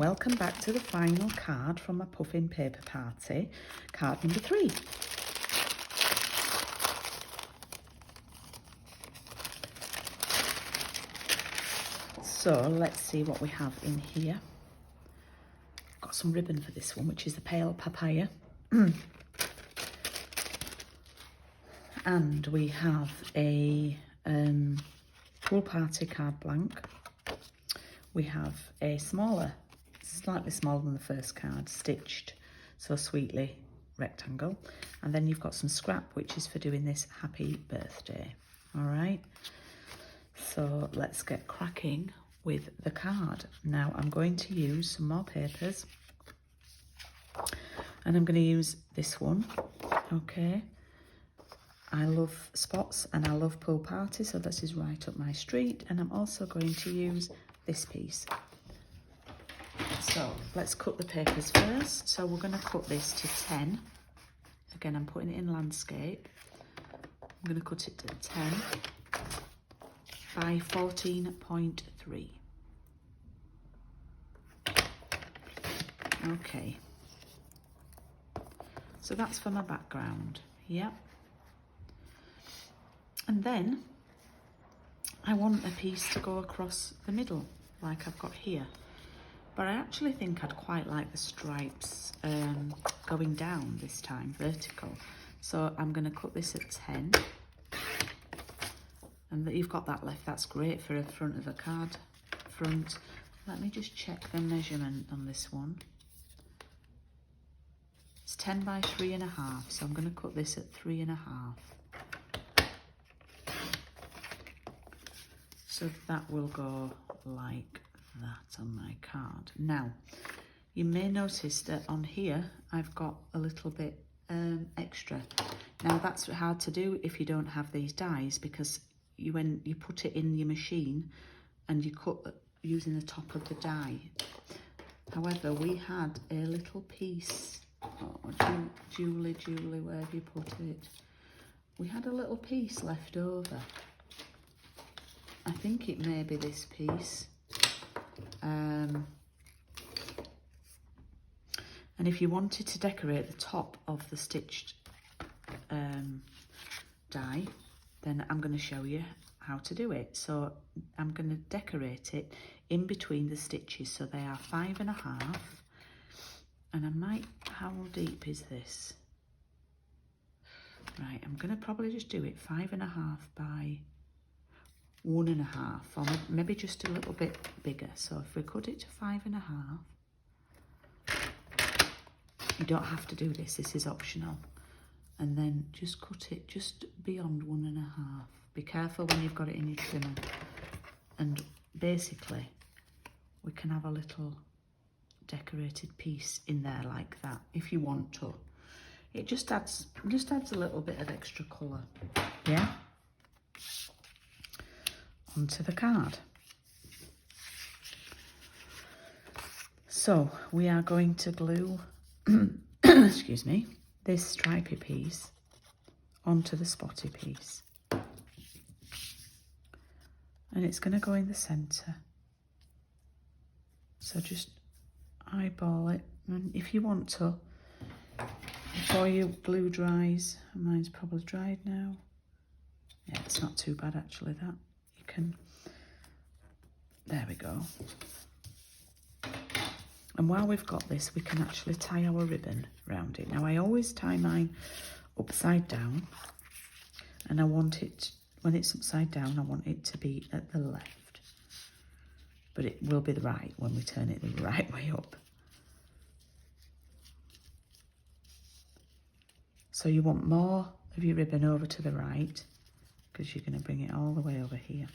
welcome back to the final card from my Puffin Paper Party, card number 3. So let's see what we have in here. Got some ribbon for this one, which is the pale papaya. And we have a pool party card blank. We have a smaller, slightly smaller than the first card, stitched so sweetly rectangle. And then you've got some scrap, which is for doing this happy birthday. All right. So let's get cracking with the card. Now I'm going to use some more papers. And I'm going to use this one. Okay. I love spots and I love pool party, so this is right up my street. And I'm also going to use this piece. So let's cut the papers first. So we're going to cut this to 10. Again, I'm putting it in landscape. I'm going to cut it to 10 by 14.3. Okay. So that's for my background. Yep. And then I want a piece to go across the middle, like I've got here. But I actually think I'd quite like the stripes going down this time, vertical. So I'm going to cut this at 10. And you've got that left, that's great for a front of a card front. Let me just check the measurement on this one. It's 10 by 3.5, so I'm going to cut this at 3.5. So that will go like that on my card. Now, you may notice that on here, I've got a little bit extra. Now that's hard to do if you don't have these dies, because when you put it in your machine and you cut using the top of the die. However, we had a little piece, Julie, where have you put it? We had a little piece left over. I think it may be this piece. And if you wanted to decorate the top of the stitched die, then I'm going to show you how to do it. So I'm going to decorate it in between the stitches. So they are 5.5. And I might, how deep is this? Right, I'm going to probably just do it 5.5 by 1.5, or maybe just a little bit bigger. So if we cut it to 5.5, you don't have to do this, this is optional. And then just cut it just beyond 1.5. Be careful when you've got it in your trimmer. And basically, we can have a little decorated piece in there like that, if you want to. It just adds a little bit of extra colour. Yeah? Onto the card. So we are going to glue excuse me, this stripy piece onto the spotty piece, and it's going to go in the centre. So just eyeball it, and if you want to, before your glue dries, mine's probably dried now. Yeah, it's not too bad actually, that. Can, there we go. And while we've got this, we can actually tie our ribbon around it. Now I always tie mine upside down, and I want it, when it's upside down, I want it to be at the left, but it will be the right when we turn it the right way up. So you want more of your ribbon over to the right, because you're going to bring it all the way over here.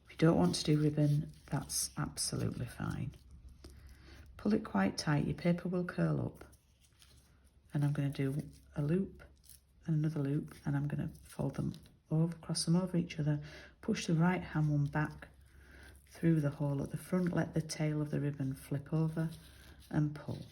If you don't want to do ribbon, that's absolutely fine. Pull it quite tight, your paper will curl up. And I'm going to do a loop and another loop, and I'm going to fold them over, cross them over each other, push the right hand one back through the hole at the front, let the tail of the ribbon flip over and pull.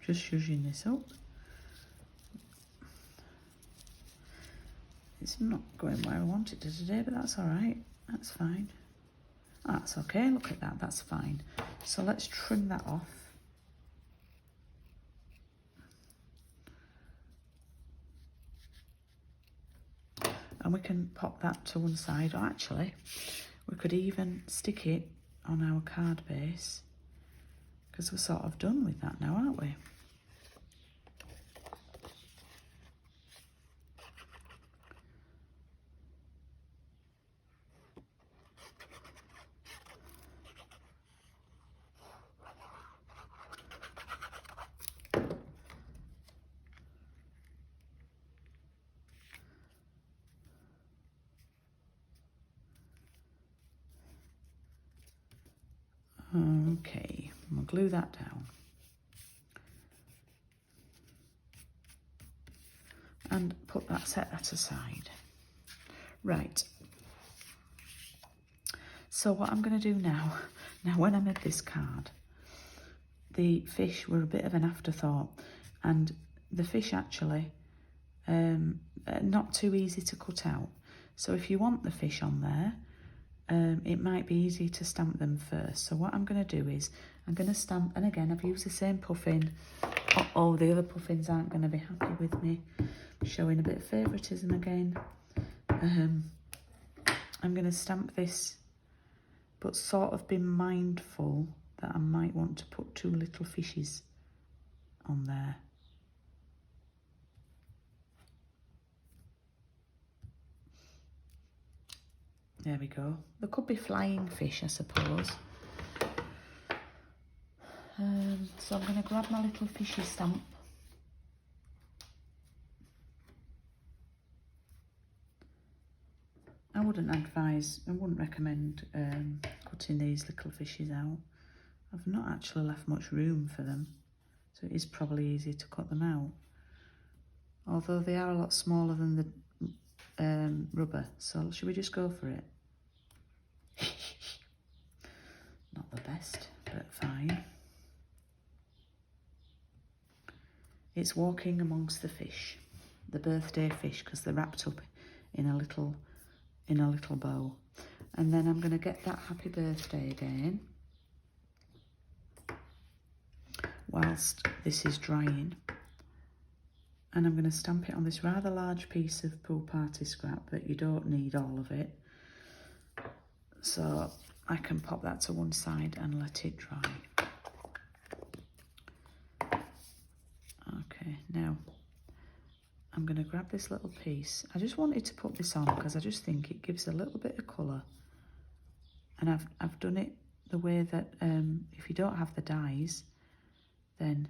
just zhuzhing this up. It's not going where I want it to today, but that's all right. That's fine. That's okay, look at that, that's fine. So let's trim that off. And we can pop that to one side, or actually, we could even stick it on our card base, because we're sort of done with that now, aren't we? Okay, we'll glue that down. And set that aside. Right. So what I'm going to do now when I made this card, the fish were a bit of an afterthought, and the fish actually not too easy to cut out. So if you want the fish on there, it might be easy to stamp them first. So what I'm going to do is I'm going to stamp, and again I've used the same puffin. Oh, the other puffins aren't going to be happy with me showing a bit of favouritism again. I'm going to stamp this, but sort of be mindful that I might want to put two little fishes on there. There we go. There could be flying fish, I suppose. So I'm going to grab my little fishy stamp. I wouldn't recommend cutting these little fishes out. I've not actually left much room for them, so it is probably easy to cut them out. Although they are a lot smaller than the rubber, so should we just go for it? Not the best, but fine. It's walking amongst the fish, the birthday fish, because they're wrapped up in a little bow. And then I'm going to get that happy birthday again whilst this is drying, and I'm going to stamp it on this rather large piece of pool party scrap, but you don't need all of it, so I can pop that to one side and let it dry. Okay, now I'm going to grab this little piece. I just wanted to put this on because I just think it gives a little bit of colour, and I've done it the way that if you don't have the dies, then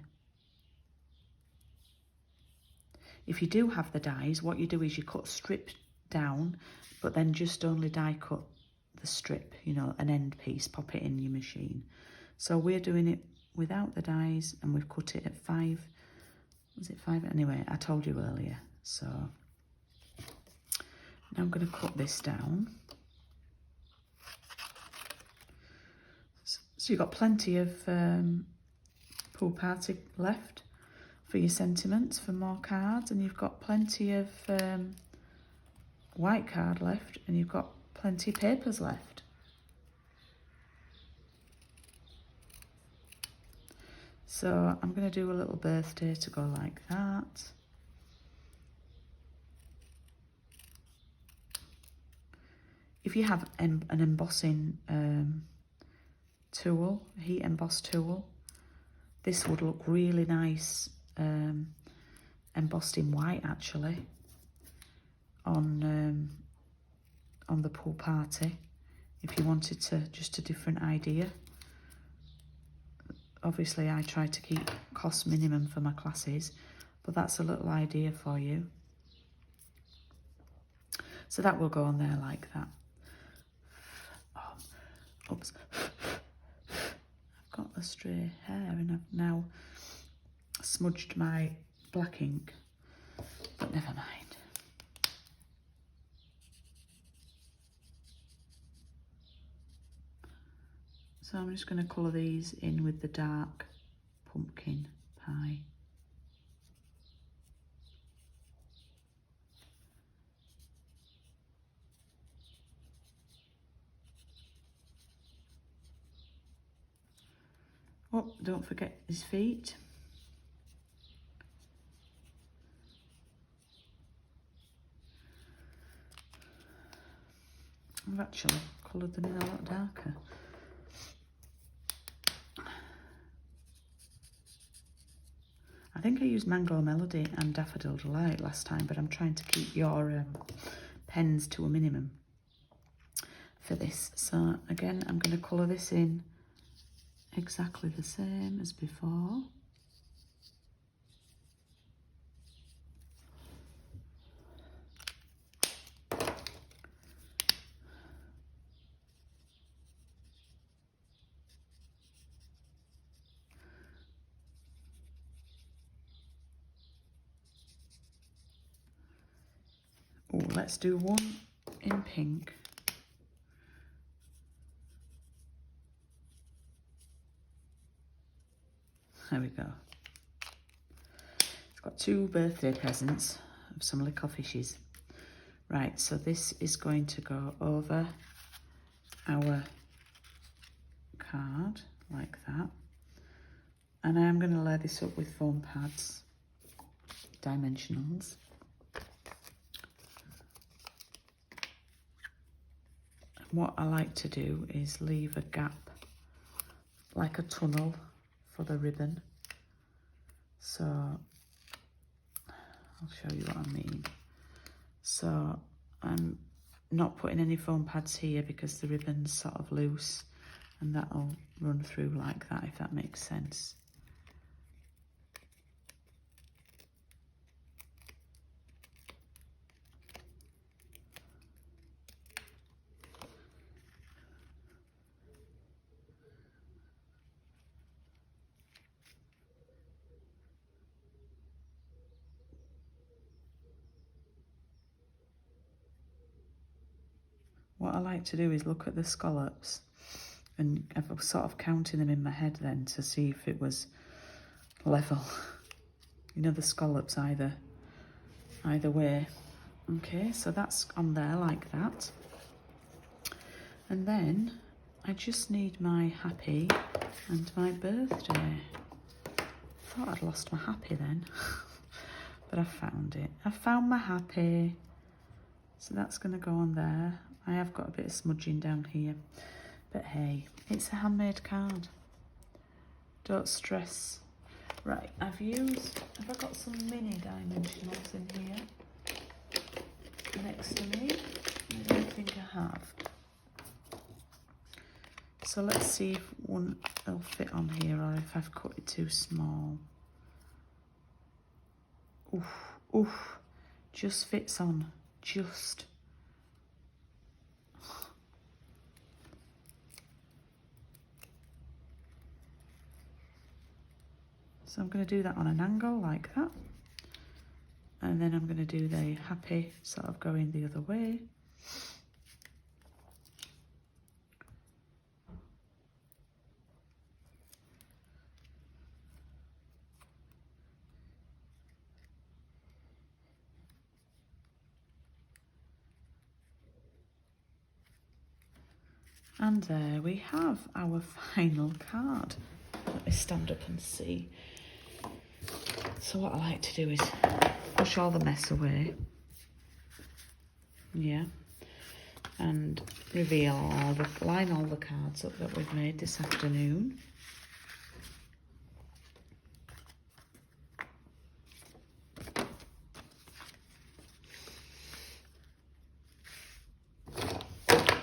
if you do have the dies, what you do is you cut strip down, but then just only die cut the strip, you know, an end piece, pop it in your machine. So we're doing it without the dies, and we've cut it at 5. Was it 5? Anyway, I told you earlier. So now I'm going to cut this down. So you've got plenty of pool party left for your sentiments, for more cards, and you've got plenty of white card left, and you've got plenty of papers left. So I'm going to do a little birthday to go like that. If you have an embossing tool, heat emboss tool, this would look really nice embossed in white actually on the pool party, if you wanted to, just a different idea. Obviously I try to keep cost minimum for my classes, but that's a little idea for you. So that will go on there like that. Oh, oops. I've got the stray hair and I've now smudged my black ink, but never mind. So I'm just going to colour these in with the dark pumpkin pie. Oh, don't forget his feet. I've actually coloured them in a lot darker. I think I used Mango Melody and Daffodil Delight last time, but I'm trying to keep your pens to a minimum for this. So again, I'm going to colour this in exactly the same as before. Oh, let's do one in pink. There we go. It's got 2 birthday presents of some little fishes. Right, so this is going to go over our card like that. And I am going to layer this up with foam pads, dimensionals. What I like to do is leave a gap, like a tunnel for the ribbon. So I'll show you what I mean. So I'm not putting any foam pads here because the ribbon's sort of loose, and that'll run through like that, if that makes sense. What I like to do is look at the scallops, and I was sort of counting them in my head then to see if it was level. You know, the scallops either way. Okay, so that's on there like that. And then I just need my happy and my birthday. Thought I'd lost my happy then, but I found it. I found my happy. So that's going to go on there. I have got a bit of smudging down here, but hey, it's a handmade card. Don't stress. Right, have I got some mini dimensionals in here next to me? I don't think I have. So let's see if one will fit on here or if I've cut it too small. Oof, just fits on, just. So I'm going to do that on an angle like that. And then I'm going to do the happy sort of going the other way. And there we have our final card. Let me stand up and see. So what I like to do is push all the mess away. Yeah. And line all the cards up that we've made this afternoon.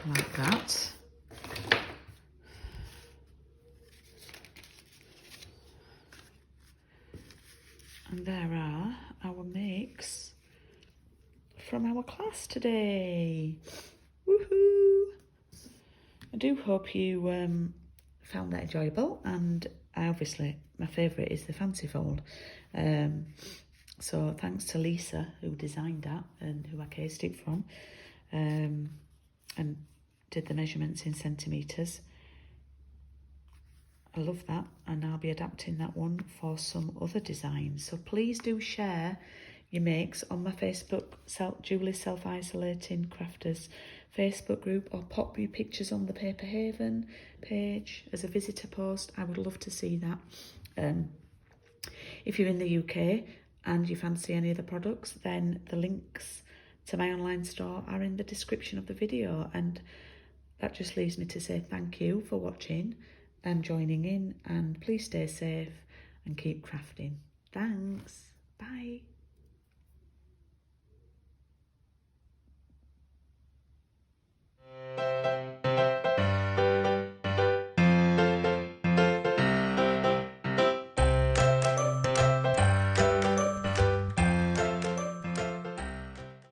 Like that. And there are our makes from our class today. Woohoo! I do hope you found that enjoyable, and obviously my favourite is the fancy fold. So thanks to Lisa who designed that and who I cased it from, and did the measurements in centimetres. I love that, and I'll be adapting that one for some other designs. So please do share your makes on my Facebook, Julie Self-Isolating Crafters Facebook group, or pop your pictures on the Paper Haven page as a visitor post. I would love to see that. If you're in the UK and you fancy any of the products, then the links to my online store are in the description of the video, and that just leaves me to say thank you for watching and joining in, and please stay safe and keep crafting. Thanks. Bye.